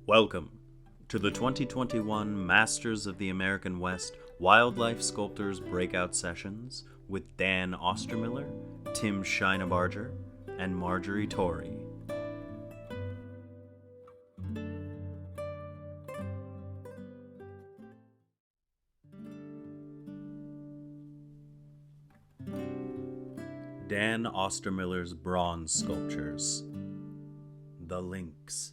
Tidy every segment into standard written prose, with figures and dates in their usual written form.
Welcome to the 2021 Masters of the American West Wildlife Sculptors Breakout Sessions with Dan Ostermiller, Tim Scheinebarger, and Margery Torrey. Dan Ostermiller's bronze sculptures. The Lynx.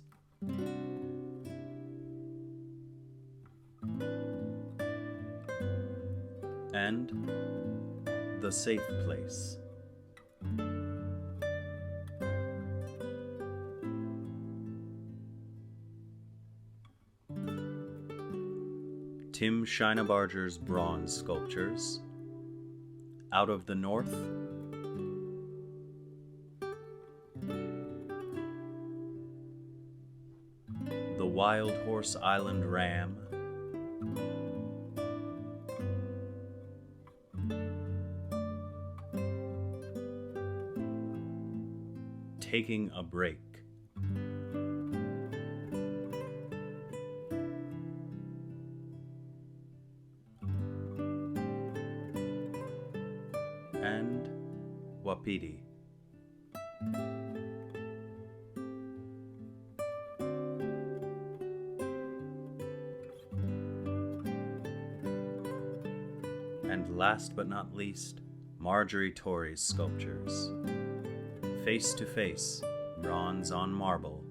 And The Safe Place. Tim Scheinebarger's bronze sculptures. Out of the North. The Wild Horse Island Ram. Taking a Break. And Wapiti. And last but not least, Margery Torrey's sculptures. Face to Face, bronze on marble.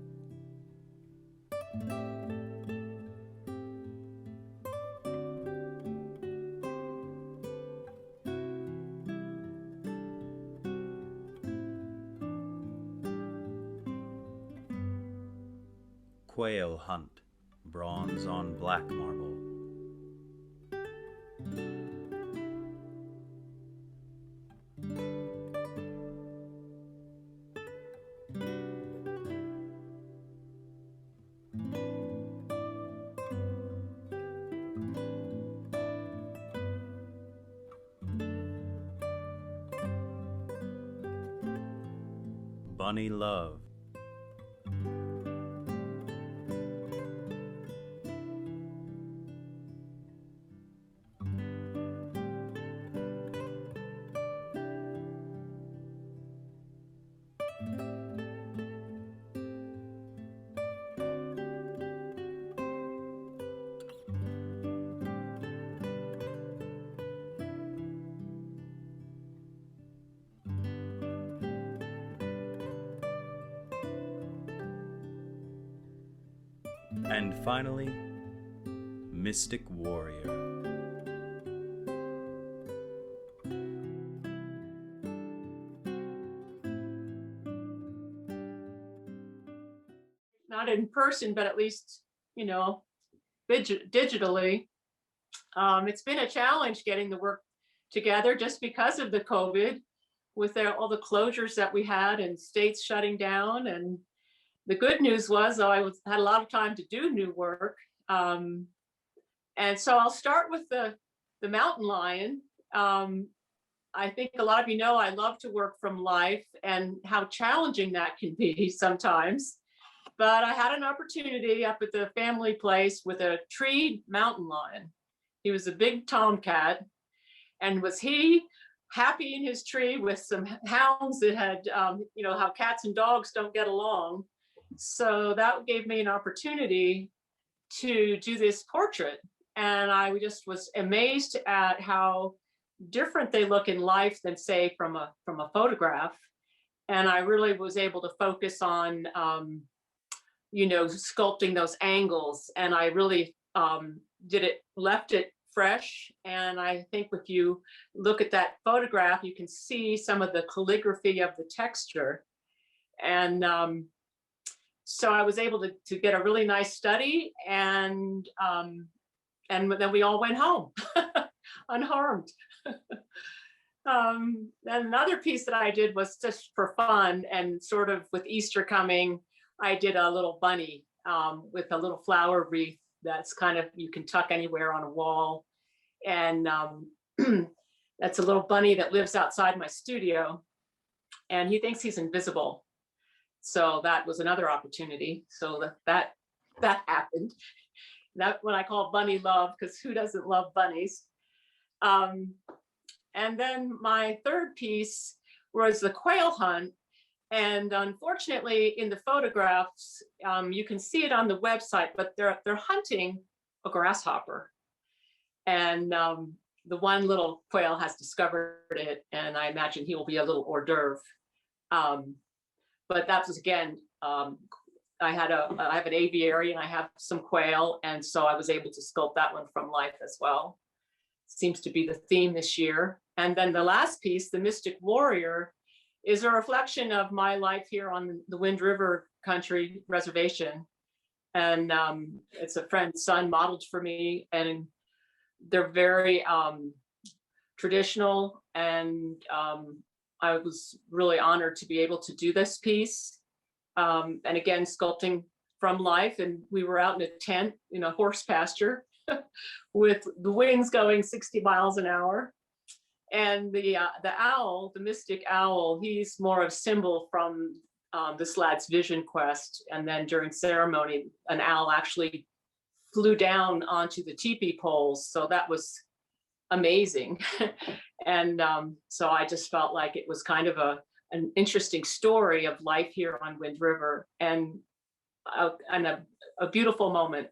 Quail Hunt, bronze on black marble. Bunny Love. And finally, Mystic Warrior. Not in person, but at least, digitally. It's been a challenge getting the work together just because of the COVID, with all the closures that we had and states shutting down. And the good news was, I had a lot of time to do new work. And so I'll start with the mountain lion. I think a lot of you know I love to work from life and how challenging that can be sometimes. But I had an opportunity up at the family place with a treed mountain lion. He was a big tomcat. And was he happy in his tree with some hounds that had, how cats and dogs don't get along. So that gave me an opportunity to do this portrait. And I just was amazed at how different they look in life than, say, from a photograph. And I really was able to focus on, sculpting those angles. And I really left it fresh. And I think if you look at that photograph, you can see some of the calligraphy of the texture. And so I was able to get a really nice study, and then we all went home unharmed. And another piece that I did was just for fun, and sort of with Easter coming, I did a little bunny with a little flower wreath that's kind of, you can tuck anywhere on a wall. And that's a little bunny that lives outside my studio, and he thinks he's invisible. So that was another opportunity. So that that happened. That's what I call bunny love, because who doesn't love bunnies? And then my third piece was the Quail Hunt. And unfortunately, in the photographs, you can see it on the website, but they're hunting a grasshopper. And the one little quail has discovered it, and I imagine he will be a little hors d'oeuvre. But that was, again, I have an aviary and I have some quail, and so I was able to sculpt that one from life as well. Seems to be the theme this year. And then the last piece, the Mystic Warrior, is a reflection of my life here on the Wind River Country Reservation. And it's a friend's son modeled for me, and they're very traditional. And I was really honored to be able to do this piece. And again, sculpting from life. And we were out in a tent in a horse pasture with the winds going 60 miles an hour. And the owl, the mystic owl, he's more of a symbol from this lad's vision quest. And then during ceremony, an owl actually flew down onto the teepee poles. So that was amazing. And so I just felt like it was kind of an interesting story of life here on Wind River, and a beautiful moment.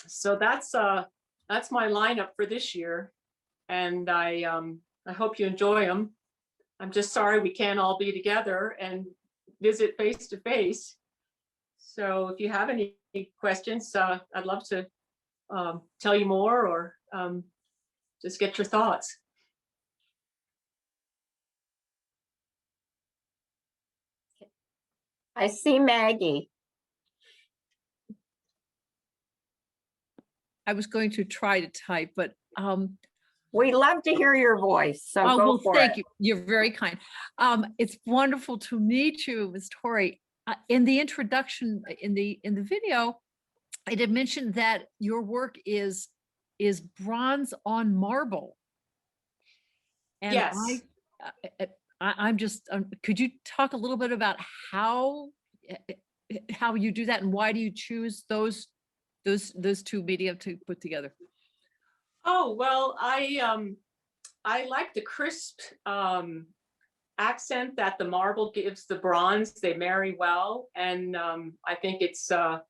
So that's my lineup for this year, and I hope you enjoy them. I'm just sorry we can't all be together and visit face to face. So if you have any questions, I'd love to tell you more, or just get your thoughts. I see Maggie. I was going to try to type, but We love to hear your voice, so oh, go well, for thank it. you. You're very kind. It's wonderful to meet you, Ms. Torrey. In the introduction, in the video, I did mention that your work is bronze on marble. And Yes. I'm just, could you talk a little bit about how you do that, and why do you choose those two media to put together? Oh, well, I like the crisp accent that the marble gives the bronze. They marry well, and I think it's a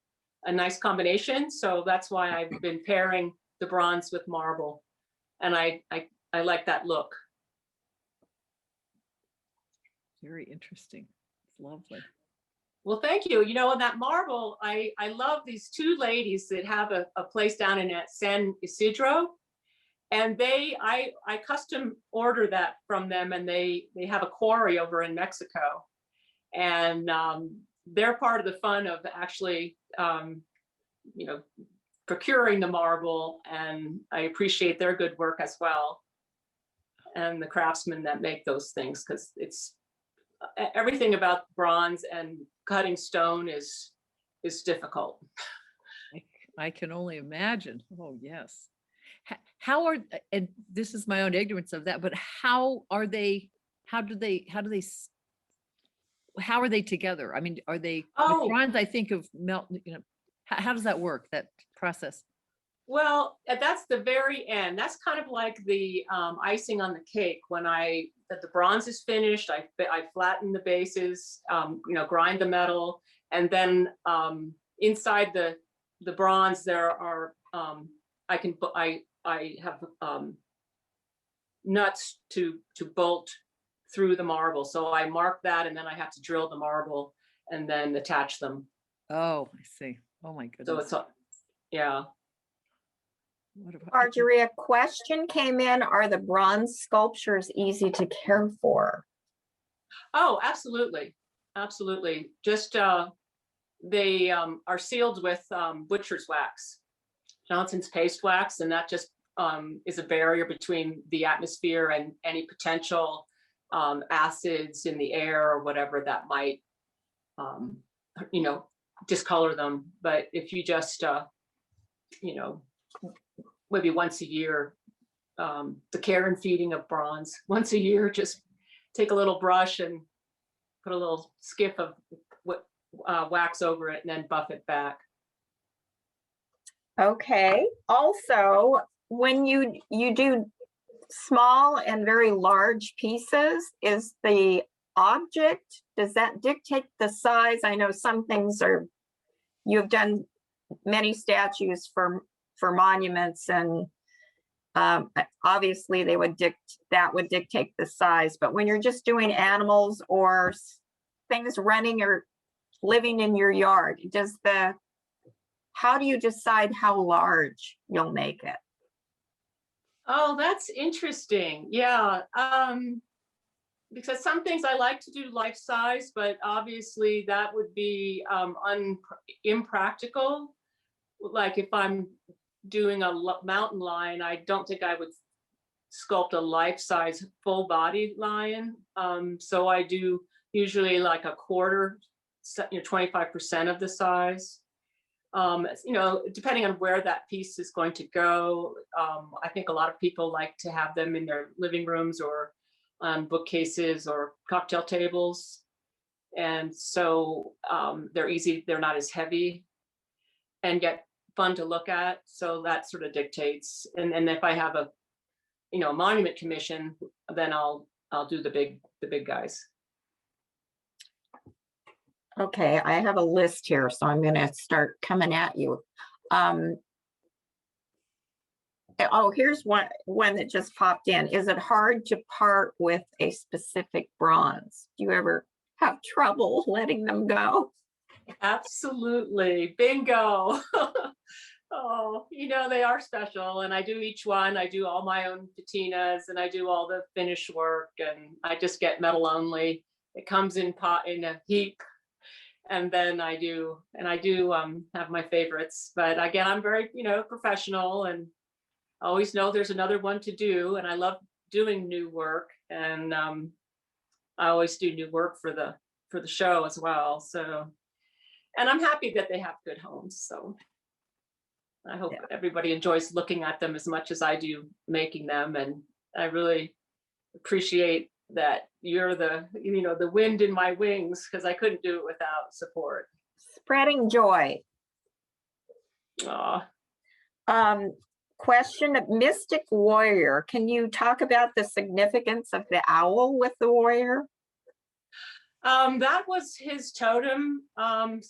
nice combination. So that's why I've been pairing the bronze with marble, and I like that look. Very interesting. It's lovely. Well, thank you. You know, in that marble, I love these two ladies that have a place down in San Isidro, and I custom order that from them, and they have a quarry over in Mexico, and they're part of the fun of actually, you know, procuring the marble, and I appreciate their good work as well, and the craftsmen that make those things, because it's everything about bronze and cutting stone is difficult. I can only imagine. Oh, yes. How are, and this is my own ignorance of that, but how are they together? I mean, are they, with bronze, I think of melt, you know, how does that work, that process? Well, that's the very end. That's kind of like the icing on the cake. When the bronze is finished, I flatten the bases, you know, grind the metal, and then inside the bronze there are I have nuts to bolt through the marble. So I mark that, and then I have to drill the marble and then attach them. Oh, I see. Oh my goodness. So yeah. Margery, a question came in. Are the bronze sculptures easy to care for? Oh, absolutely. Absolutely. Just they are sealed with butcher's wax, Johnson's paste wax, and that just is a barrier between the atmosphere and any potential acids in the air or whatever that might, you know, discolor them. But if you just, you know, maybe once a year, the care and feeding of bronze, once a year, just take a little brush and put a little skiff of wax over it and then buff it back. Okay. Also, when you do small and very large pieces, is the object, does that dictate the size? I know some things are, you've done many statues for monuments, and obviously that would dictate the size. But when you're just doing animals or things running or living in your yard, how do you decide how large you'll make it? Oh, that's interesting. Yeah. Because some things I like to do life size, but obviously that would be impractical. Like if I'm doing a mountain lion, I don't think I would sculpt a life size full body lion. So I do usually like a quarter, 25% of the size. Depending on where that piece is going to go. I think a lot of people like to have them in their living rooms or on bookcases or cocktail tables. And so they're easy, they're not as heavy and get fun to look at. So that sort of dictates. And if I have a monument commission, then I'll do the big guys. Okay, I have a list here, so I'm going to start coming at you. Oh, here's one that just popped in. Is it hard to part with a specific bronze? Do you ever have trouble letting them go? Absolutely. Bingo. Oh, they are special, and I do each one. I do all my own patinas, and I do all the finish work, and I just get metal only. It comes in a heap. And then I do have my favorites, but again, I'm very, professional, and I always know there's another one to do. And I love doing new work, and I always do new work for the show as well. So, and I'm happy that they have good homes. So I hope everybody enjoys looking at them as much as I do making them. And I really appreciate that you're the wind in my wings, because I couldn't do it without support. Spreading joy. Question of Mystic Warrior. Can you talk about the significance of the owl with the warrior? That was his totem. When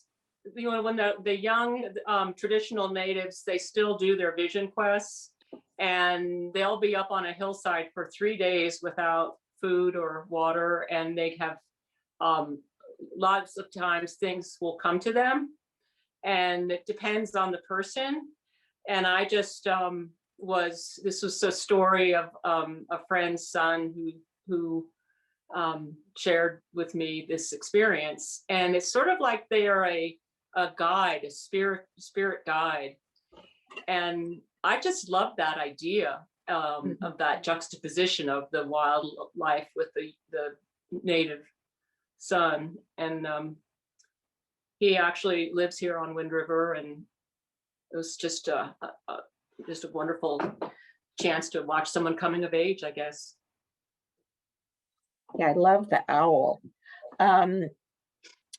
the young traditional natives, they still do their vision quests, and they'll be up on a hillside for 3 days without food or water, and they have lots of times things will come to them, and it depends on the person. And I just this was a story of a friend's son who shared with me this experience, and it's sort of like they are a guide, a spirit guide, and I just love that idea. Of that juxtaposition of the wildlife with the native son. And he actually lives here on Wind River, and it was just a wonderful chance to watch someone coming of age, I guess. Yeah, I love the owl.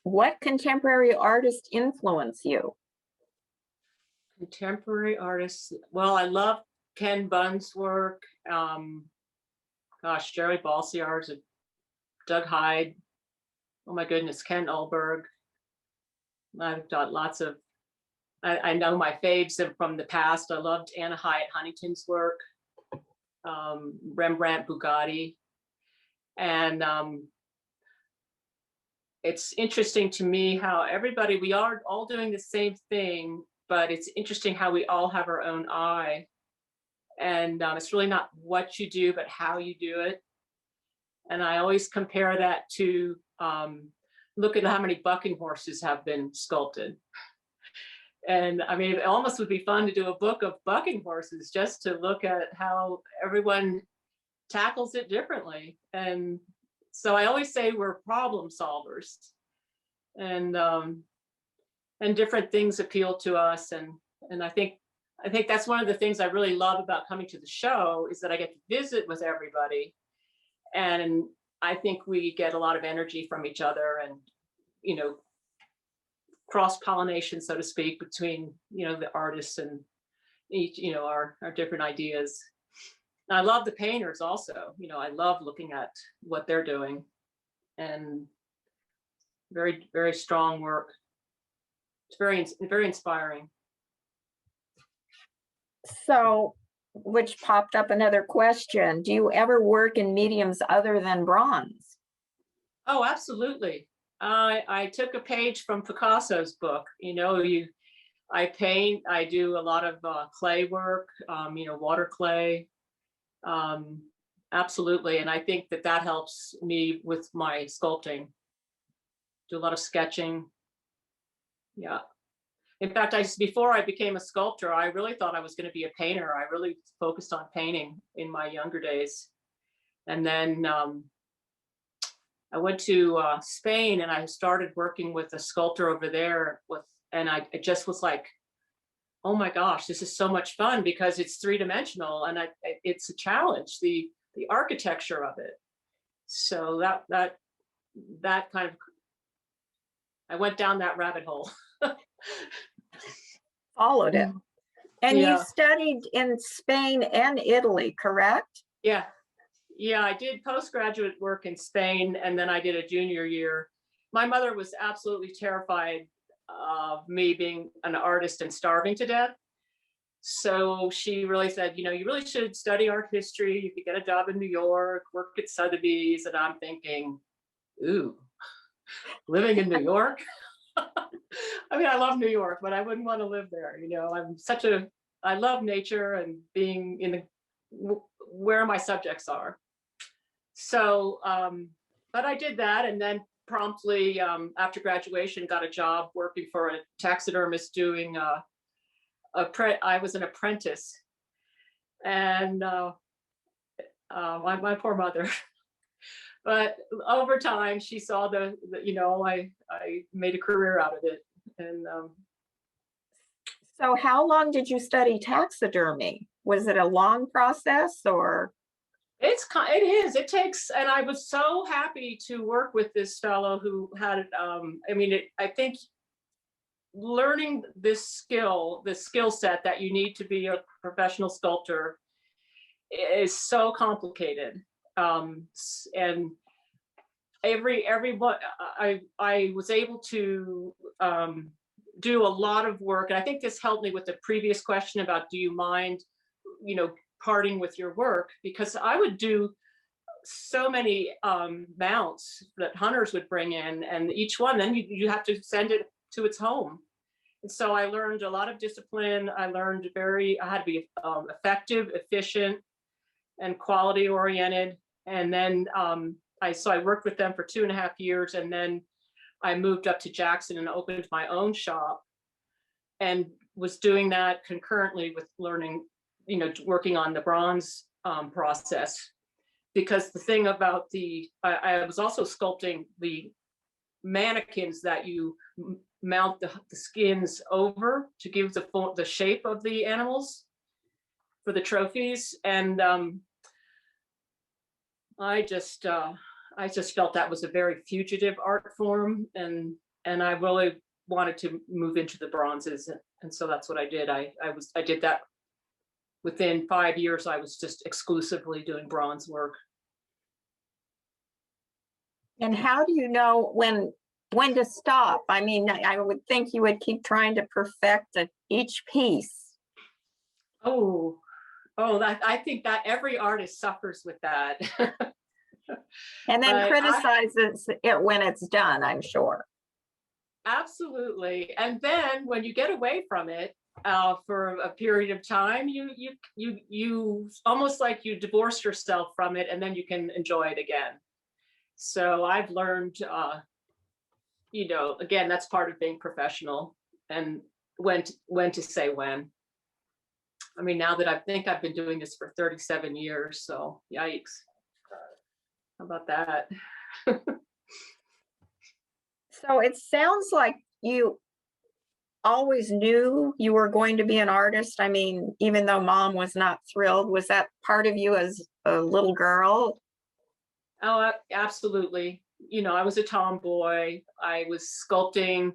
What contemporary artist influence you? Contemporary artists, well, I love Ken Bunn's work. Jerry Balsiar's, Doug Hyde. Oh my goodness, Ken Ulberg. I've got lots of, I know my faves from the past. I loved Anna Hyatt Huntington's work, Rembrandt Bugatti. And it's interesting to me how we are all doing the same thing, but it's interesting how we all have our own eye. And it's really not what you do, but how you do it. And I always compare that to look at how many bucking horses have been sculpted. And I mean, it almost would be fun to do a book of bucking horses, just to look at how everyone tackles it differently. And so I always say we're problem solvers, and different things appeal to us. And I think that's one of the things I really love about coming to the show, is that I get to visit with everybody. And I think we get a lot of energy from each other, and, cross-pollination, so to speak, between, the artists and each, our different ideas. And I love the painters also. I love looking at what they're doing, and very, very strong work. It's very, very inspiring. So, which popped up another question. Do you ever work in mediums other than bronze? Oh, absolutely. I took a page from Picasso's book. I paint, I do a lot of clay work, water clay. Absolutely. And I think that helps me with my sculpting. Do a lot of sketching. Yeah. In fact, before I became a sculptor, I really thought I was going to be a painter. I really focused on painting in my younger days. And then I went to Spain, and I started working with a sculptor over there and I just was like, oh my gosh, this is so much fun, because it's three-dimensional, and it's a challenge, the architecture of it. So that kind of, I went down that rabbit hole. Followed it. And Yeah. you studied in Spain and Italy, correct? Yeah. I did postgraduate work in Spain, and then I did a junior year. My mother was absolutely terrified of me being an artist and starving to death. So she really said, you really should study art history. You could get a job in New York, work at Sotheby's. And I'm thinking, ooh, living in New York? I mean, I love New York, but I wouldn't want to live there. I love nature and being where my subjects are. So, but I did that, and then promptly after graduation, got a job working for a taxidermist doing I was an apprentice, and my poor mother. But over time, she saw I made a career out of it. And so how long did you study taxidermy? Was it a long process, or? it is. It takes, and I was so happy to work with this fellow who had, I think learning this skill set that you need to be a professional sculptor is so complicated. And everyone, I was able to do a lot of work. And I think this helped me with the previous question about, do you mind, parting with your work? Because I would do so many mounts that hunters would bring in, and each one, then you have to send it to its home. And so I learned a lot of discipline. I had to be effective, efficient, and quality oriented. And then I worked with them for 2.5 years, and then I moved up to Jackson and opened my own shop, and was doing that concurrently with learning, working on the bronze process. Because the thing about I was also sculpting the mannequins that you mount the skins over to give the shape of the animals for the trophies. And I just felt that was a very fugitive art form, and I really wanted to move into the bronzes, and so that's what I did. I did that. Within 5 years, I was just exclusively doing bronze work. And how do you know when to stop? I mean, I would think you would keep trying to perfect each piece. I think that every artist suffers with that. And then criticizes it when it's done, I'm sure. Absolutely. And then when you get away from it for a period of time, you almost like you divorce yourself from it, and then you can enjoy it again. So I've learned, again, that's part of being professional, and when to say when. I mean, now that I think I've been doing this for 37 years, so yikes. How about that? So it sounds like you always knew you were going to be an artist. I mean, even though mom was not thrilled, was that part of you as a little girl? Oh, absolutely. I was a tomboy. I was sculpting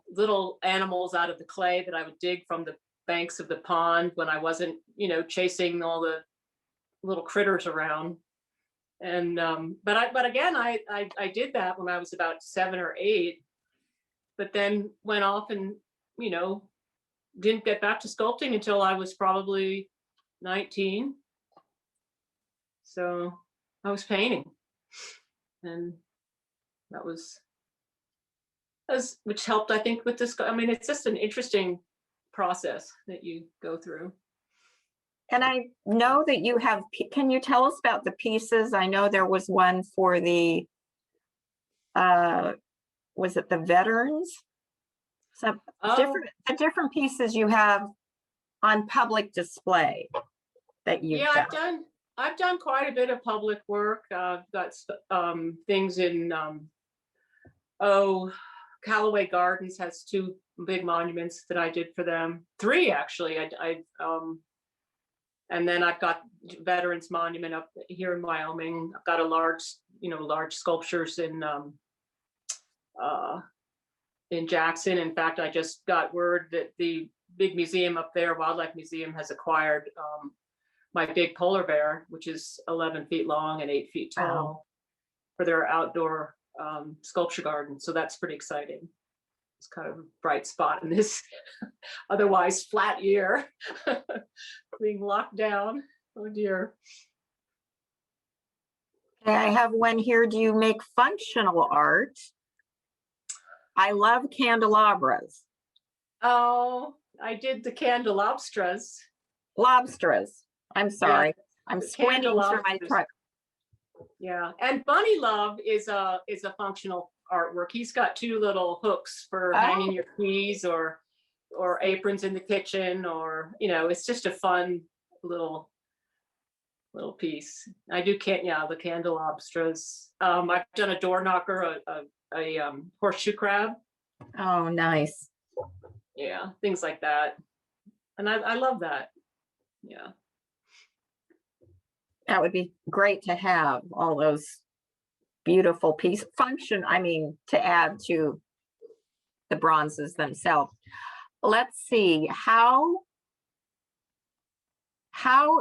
little animals out of the clay that I would dig from the banks of the pond when I wasn't, chasing all the little critters around. And but again, I did that when I was about 7 or 8, but then went off and didn't get back to sculpting until I was probably 19. So I was painting, and that was which helped, I think, with this. I mean, it's just an interesting process that you go through. And I know that you have, can you tell us about the pieces? I know there was one for the, was it the veterans? Some different pieces you have on public display that you've done. I've done quite a bit of public work. I've got things in, Callaway Gardens has 2 big monuments that I did for them. 3 actually. And then I've got Veterans Monument up here in Wyoming. I've got a large sculptures in Jackson. In fact, I just got word that the big museum up there, Wildlife Museum, has acquired my big polar bear, which is 11 feet long and 8 feet tall, for their outdoor sculpture garden. So that's pretty exciting. It's kind of a bright spot in this otherwise flat year, being locked down. Oh dear. Okay, I have one here. Do you make functional art? I love candelabras. Oh, I did the candelabras. Lobstras. I'm sorry. Yeah, I'm squinting through my truck. Yeah, and Bunny Love is a functional artwork. He's got 2 little hooks for hanging your keys or aprons in the kitchen, or it's just a fun little piece. I do the candelabras. I've done a door knocker, a horseshoe crab. Oh, nice. Yeah, things like that, and I love that. Yeah. That would be great to have all those beautiful piece function. I mean, to add to the bronzes themselves. Let's see, how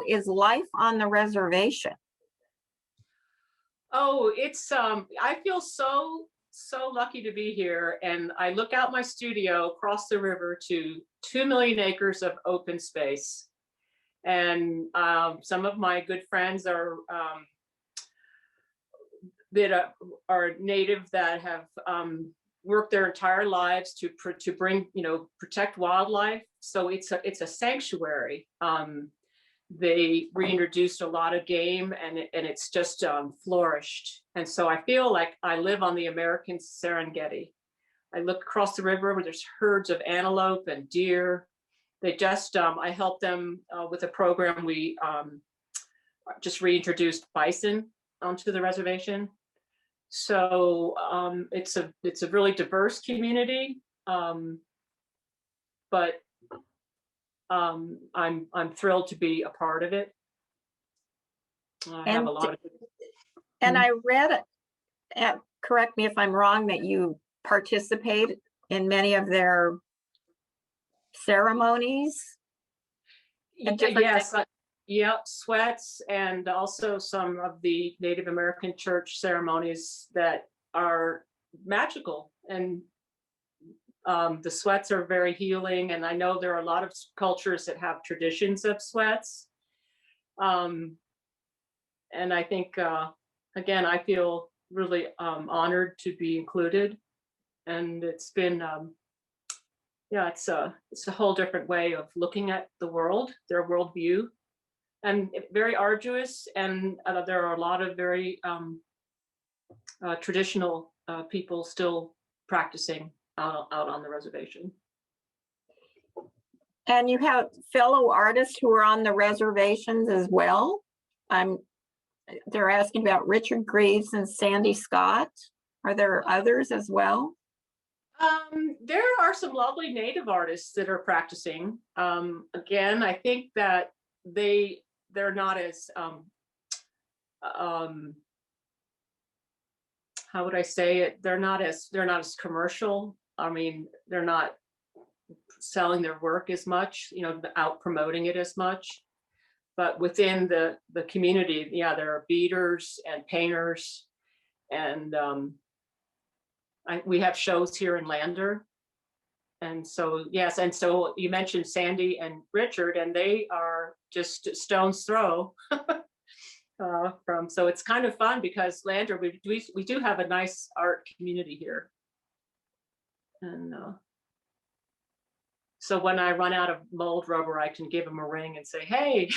is life on the reservation? Oh, it's I feel so lucky to be here, and I look out my studio across the river to 2 million acres of open space. And some of my good friends are that are native, that have worked their entire lives to bring, protect wildlife. So it's a sanctuary. They reintroduced a lot of game, and it's just flourished. And so I feel like I live on the American Serengeti. I look across the river where there's herds of antelope and deer. They just, I helped them with a program. We just reintroduced bison onto the reservation. So it's a really diverse community, but I'm thrilled to be a part of it. I have a lot of. And I read, correct me if I'm wrong, that you participate in many of their ceremonies. Yes, sweats, and also some of the Native American church ceremonies that are magical. And the sweats are very healing, and I know there are a lot of cultures that have traditions of sweats. And I think, again, I feel really honored to be included. And it's been, it's a whole different way of looking at the world, their worldview, and very arduous. And there are a lot of very traditional people still practicing out on the reservation. And you have fellow artists who are on the reservations as well. They're asking about Richard Greaves and Sandy Scott. Are there others as well? There are some lovely Native artists that are practicing. Again, I think that they're not as how would I say it? They're not as commercial I mean, they're not selling their work as much, out promoting it as much. But within the community, yeah, there are beaders and painters, and we have shows here in Lander. And so, yes, and so you mentioned Sandy and Richard, and they are just stone's throw from. So it's kind of fun because Lander, we do have a nice art community here. And so when I run out of mold rubber, I can give them a ring and say, "Hey,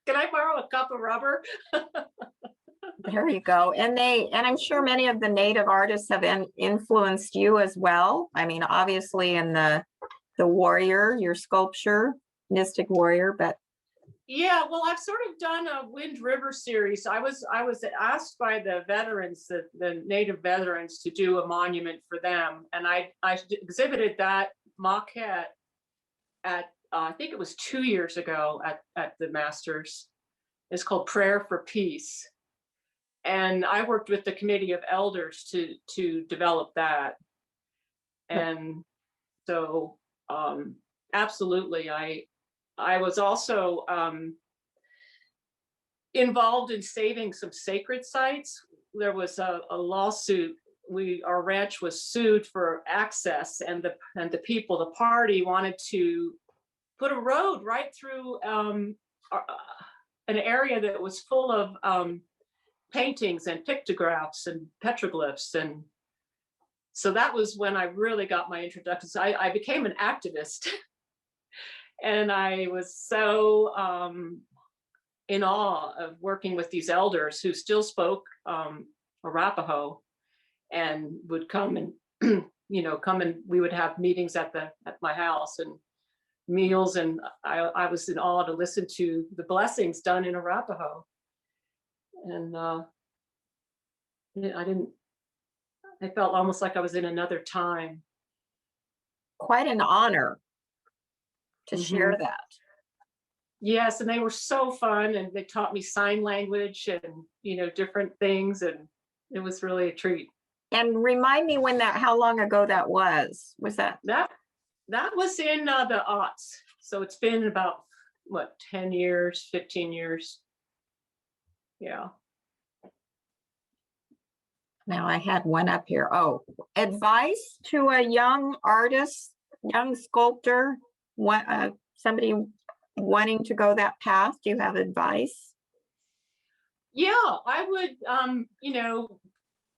can I borrow a cup of rubber?" There you go. And I'm sure many of the native artists have influenced you as well. I mean, obviously in the warrior, your sculpture, Mystic Warrior, but yeah, well, I've sort of done a Wind River series. I was asked by the veterans, the native veterans, to do a monument for them, and I exhibited that maquette at I think it was 2 years ago at the Masters. It's called Prayer for Peace, and I worked with the committee of elders to develop that. And so absolutely, I was also involved in saving some sacred sites. There was a lawsuit. Our ranch was sued for access, and the people, the party, wanted to put a road right through an area that was full of paintings and pictographs and petroglyphs. And so that was when I really got my introduction. So I became an activist. And I was so in awe of working with these elders who still spoke Arapaho, and would come and we would have meetings at my house and meals, and I was in awe to listen to the blessings done in Arapaho. And I felt almost like I was in another time. quite an honor to share that. Yes, and they were so fun, and they taught me sign language and different things, and it was really a treat. And remind me how long ago that was? Was that? That was in the aughts. So it's been about 10 years, 15 years. Yeah. Now I had one up here. Oh, advice to a young artist, young sculptor, somebody wanting to go that path. Do you have advice? Yeah, I would,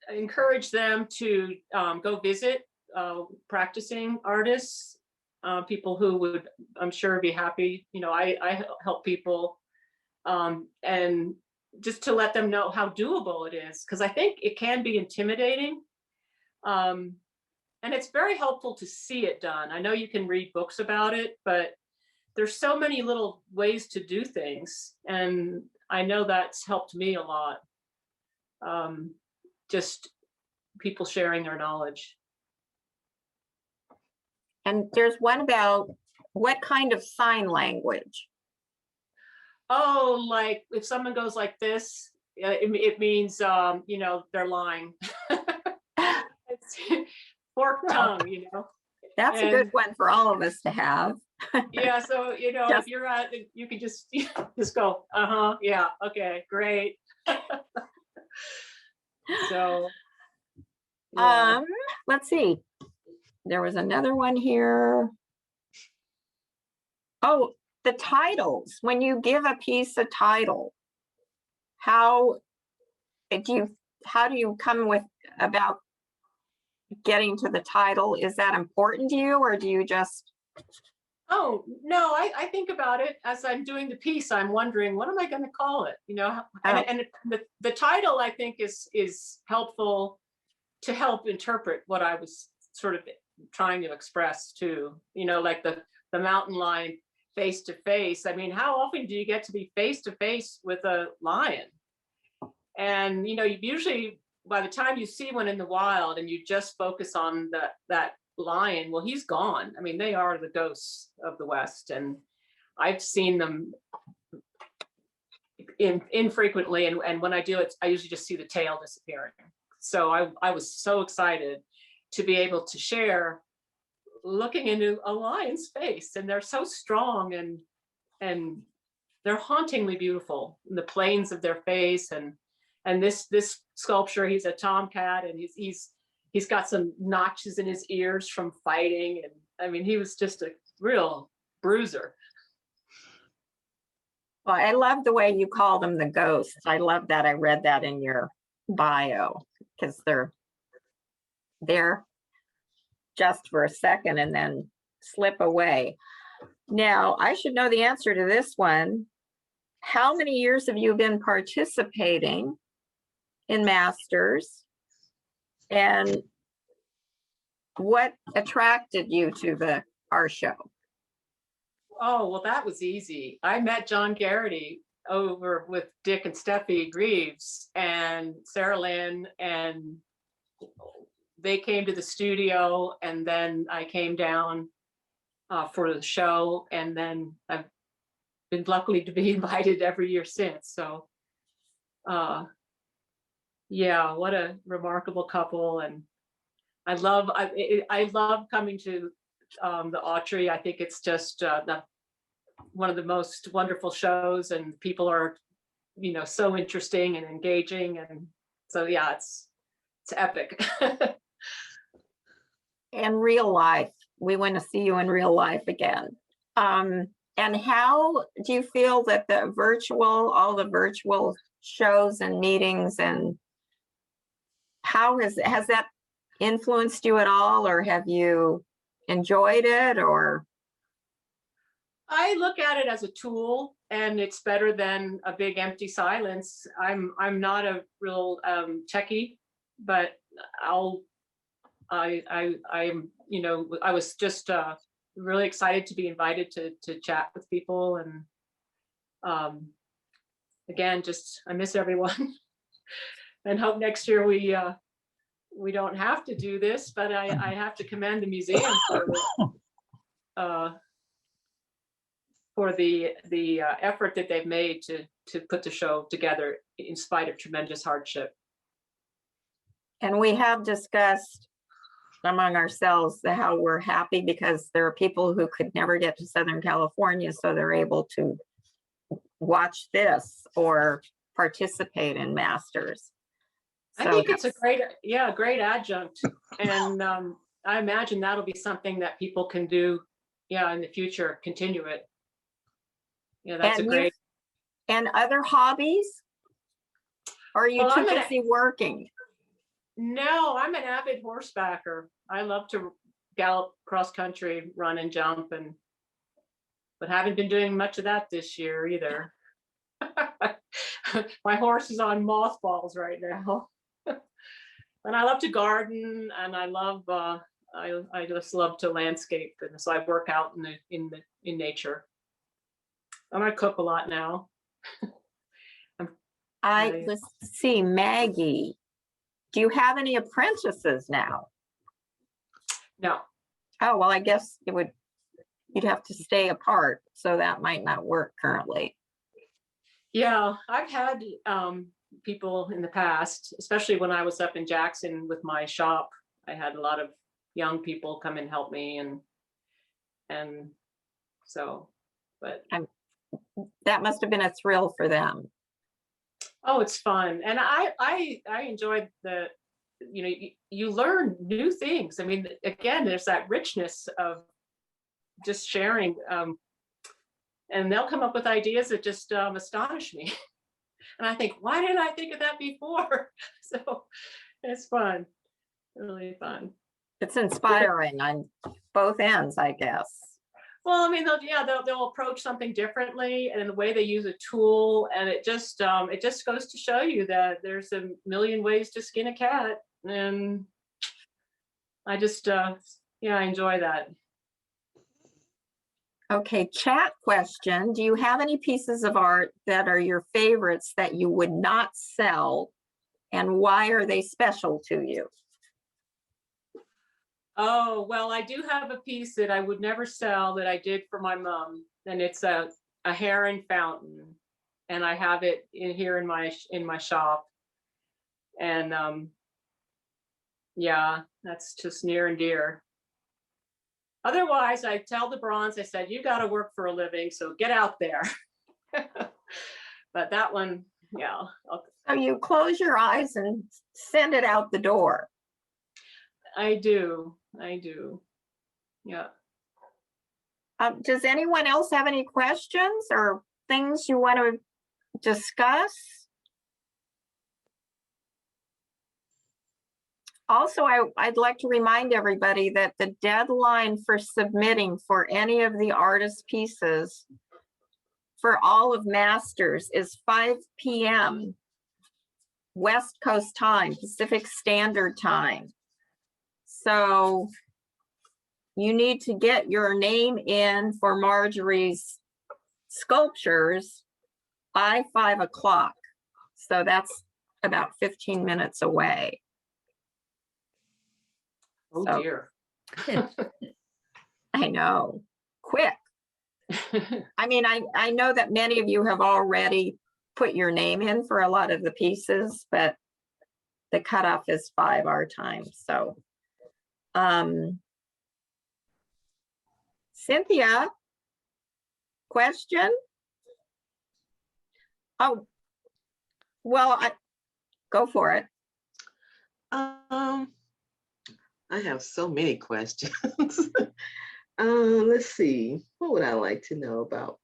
encourage them to go visit practicing artists, people who would, I'm sure, be happy. I help people, and just to let them know how doable it is, because I think it can be intimidating. And it's very helpful to see it done. I know you can read books about it, but there's so many little ways to do things. And I know that's helped me a lot. Just people sharing their knowledge. And there's one about what kind of sign language? Oh, like if someone goes like this, it means, they're lying. It's forked tongue, That's a good one for all of us to have. Yeah, so if you're at, you can just go, yeah, okay, great. So yeah. Let's see. There was another one here. Oh, the titles. When you give a piece a title, how do you come about getting to the title? Is that important to you, or do you just? Oh, no, I think about it as I'm doing the piece. I'm wondering, what am I going to call it? And the title, I think, is helpful to help interpret what I was sort of trying to express too. Like the mountain lion face to face. I mean, how often do you get to be face to face with a lion? And usually by the time you see one in the wild and you just focus on that lion, well, he's gone. I mean, they are the ghosts of the West, and I've seen them infrequently, and when I do it, I usually just see the tail disappearing. So I was so excited, to be able to share looking into a lion's face, and they're so strong and they're hauntingly beautiful, the planes of their face, and this sculpture, he's a tomcat, and he's got some notches in his ears from fighting, and I mean, he was just a real bruiser. Well, I love the way you call them the ghosts. I love that. I read that in your bio, because they're there just for a second and then slip away. Now, I should know the answer to this one. How many years have you been participating in Masters? And what attracted you to our show? Oh, well, that was easy. I met John Garrity over with Dick and Steffi Greaves and Sarah Lynn, and they came to the studio, and then I came down for the show, and then I've been lucky to be invited every year since. So yeah, what a remarkable couple. And I love coming to the Autry. I think it's just one of the most wonderful shows, and people are, so interesting and engaging. And so, yeah, it's epic. And real life, we want to see you in real life again. And how do you feel that all the virtual shows and meetings, and how has that influenced you at all, or have you enjoyed it? Or I look at it as a tool, and it's better than a big empty silence. I'm not a real techie, but I'm I was just really excited to be invited to chat with people, and again, just I miss everyone, and hope next year we don't have to do this. But I have to commend the museum for the effort that they've made to put the show together in spite of tremendous hardship. And we have discussed among ourselves how we're happy because there are people who could never get to Southern California, so they're able to watch this or participate in Masters. I think it's a great adjunct, and I imagine that'll be something that people can do, in the future, continue it. That's a great. And other hobbies? Or are you Well, too busy working? No, I'm an avid horsebacker. I love to gallop cross country, run and jump, but haven't been doing much of that this year either. My horse is on mothballs right now. And I love to garden, and I love I just love to landscape, and so I work out in nature. I'm gonna cook a lot now. Let's see, Maggie, do you have any apprentices now? No. Oh, well, I guess you'd have to stay apart, so that might not work currently. Yeah, I've had people in the past, especially when I was up in Jackson with my shop. I had a lot of young people come and help me, and so, but that must have been a thrill for them. Oh, it's fun, and I enjoyed you learn new things. I mean, again, there's that richness of just sharing, and they'll come up with ideas that just astonish me. And I think, why didn't I think of that before? So it's fun, really fun. It's inspiring on both ends, I guess. Well, I mean, they'll approach something differently, and the way they use a tool, and it just goes to show you that there's a million ways to skin a cat, and I just I enjoy that. Okay, chat question. Do you have any pieces of art that are your favorites that you would not sell, and why are they special to you? Oh, well, I do have a piece that I would never sell that I did for my mom, and it's a heron fountain, and I have it here in my shop, and That's just near and dear. Otherwise, I tell the bronze, I said, you got to work for a living, so get out there. But that one, yeah. So you close your eyes and send it out the door. I do. Yeah. Does anyone else have any questions or things you want to discuss? Also, I'd like to remind everybody that the deadline for submitting for any of the artist pieces for all of Masters is 5 p.m. West Coast time, Pacific Standard Time. So you need to get your name in for Margery's sculptures by 5 o'clock. So that's about 15 minutes away. Oh So, dear. I know, quick. I mean, I know that many of you have already put your name in for a lot of the pieces, but the cutoff is 5 our time. So, Cynthia, question? Oh, well, go for it. I have so many questions. Let's see. What would I like to know about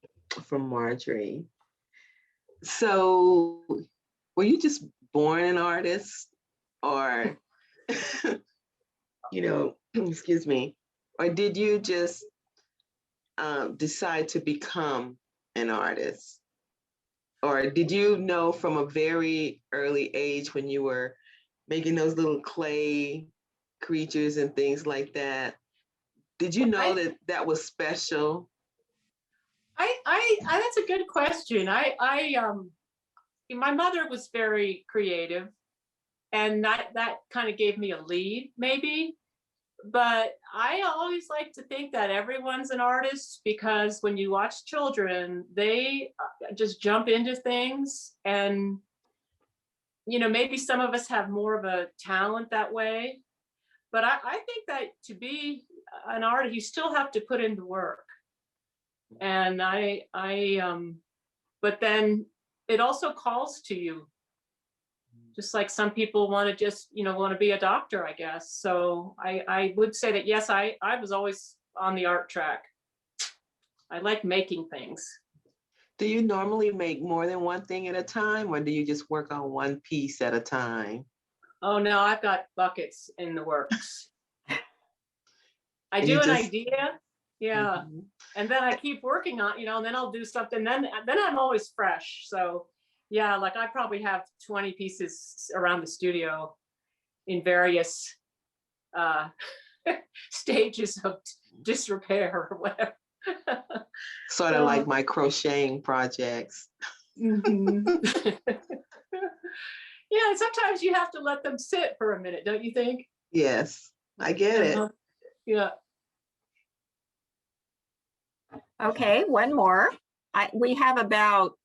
from Margery? So, were you just born an artist, or, excuse me, or did you just decide to become an artist? Or did you know from a very early age when you were making those little clay creatures and things like that? Did you know that that was special? That's a good question. My mother was very creative, and that kind of gave me a lead, maybe. But I always like to think that everyone's an artist, because when you watch children, they just jump into things, and maybe some of us have more of a talent that way. But I think that to be an artist, you still have to put in the work. And but then it also calls to you. Just like some people want to just, want to be a doctor, I guess. So I would say that, yes, I was always on the art track. I like making things. Do you normally make more than one thing at a time, or do you just work on one piece at a time? Oh, no, I've got buckets in the works. I And do you an just- idea. Yeah. Mhm. And then I keep working on, and then I'll do something. Then I'm always fresh. So yeah, like I probably have 20 pieces around the studio in various stages of disrepair or whatever. Sort of like my crocheting projects. Mhm. Yeah, and sometimes you have to let them sit for a minute, don't you think? Yes, I get it. Yeah. Okay, one more. We have about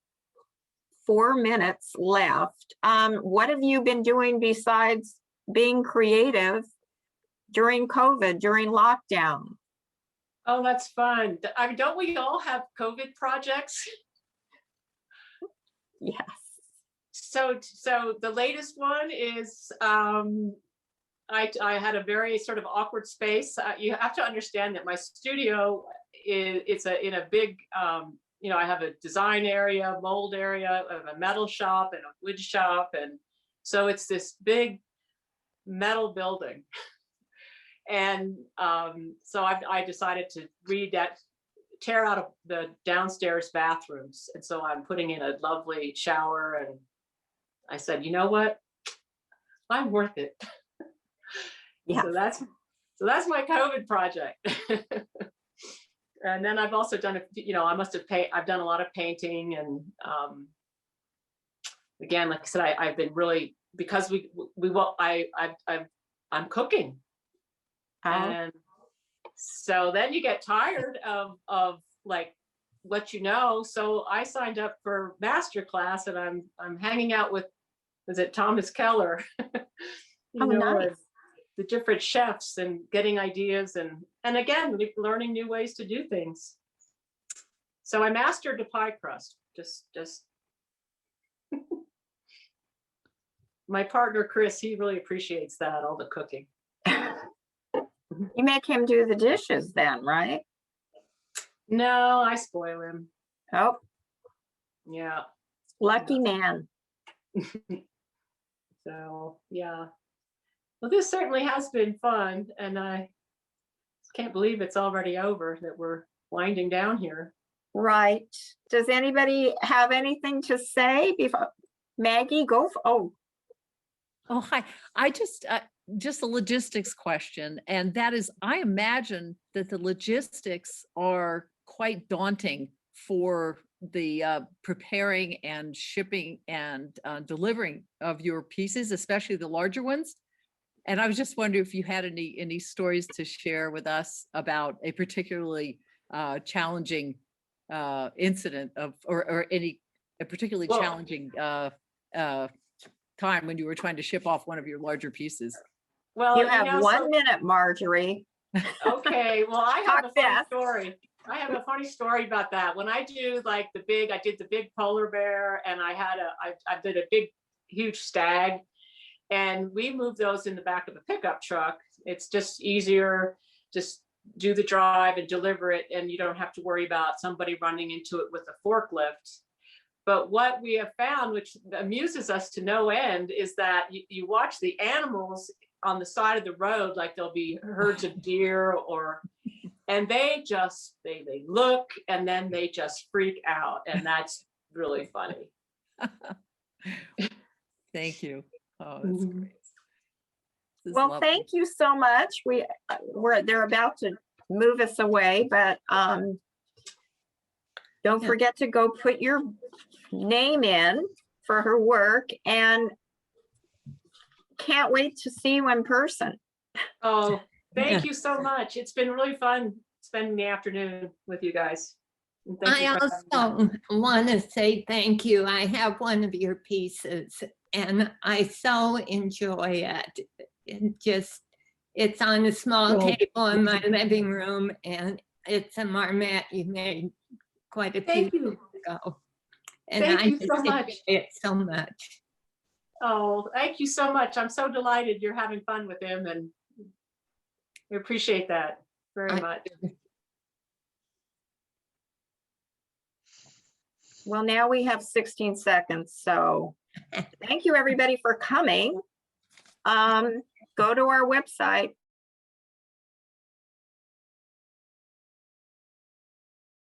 4 minutes left. What have you been doing besides being creative during COVID, during lockdown? Oh, that's fun. I mean, don't we all have COVID projects? Yes. So the latest one is I had a very sort of awkward space. You have to understand that my studio is in a big I have a design area, mold area, a metal shop, and a wood shop, and so it's this big metal building. And so I decided to tear out the downstairs bathrooms, and so I'm putting in a lovely shower. And I said, you know what? I'm worth it. Yeah. So that's my COVID project. And then I've also done I've done a lot of painting, and again, like I said, I've been really, because I'm cooking. And so then you get tired of like what so I signed up for master class, and I'm hanging out with, is it Thomas Keller? Nice. the different chefs and getting ideas and again, learning new ways to do things. So I mastered the pie crust. Just my partner, Chris, he really appreciates that, all the cooking. You make him do the dishes then, right? No, I spoil him. Oh, Yeah. lucky man. So, yeah. Well, this certainly has been fun, and I can't believe it's already over, that we're winding down here. Right. Does anybody have anything to say before? Maggie, go. Oh, hi. I just a logistics question, and that is, I imagine that the logistics are quite daunting for the preparing and shipping and delivering of your pieces, especially the larger ones. And I was just wondering if you had any stories to share with us about a particularly challenging incident of, or a particularly Well, challenging time when you were trying to ship off one of your larger pieces. well, you have know, 1 minute, Margery. Okay, well, I have Talk a funny fast. story. I have a funny story about that. When I do like I did the big polar bear, and I did a big, huge stag, and we moved those in the back of a pickup truck. It's just easier, just do the drive and deliver it, and you don't have to worry about somebody running into it with a forklift. But what we have found, which amuses us to no end, is that you watch the animals on the side of the road, like there'll be herds of deer and they look and then they just freak out. And that's really funny. Thank you. Oh, that's great. This is Well, lovely. thank you so much. They're about to move us away, but don't forget to go put your name in for her work, and can't wait to see you in person. Oh, thank you so much. It's been really fun spending the afternoon with you guys. And thank you I for having me. also want to say thank you. I have one of your pieces and I so enjoy it. It's on a small table in my living room, and it's a marmot you made quite a few Thank you. years ago. And Thank I you just so enjoy much. it so much. Oh, thank you so much. I'm so delighted you're having fun with him, and we appreciate that very much. Well, now we have 16 seconds, so thank you everybody for coming. Go to our website,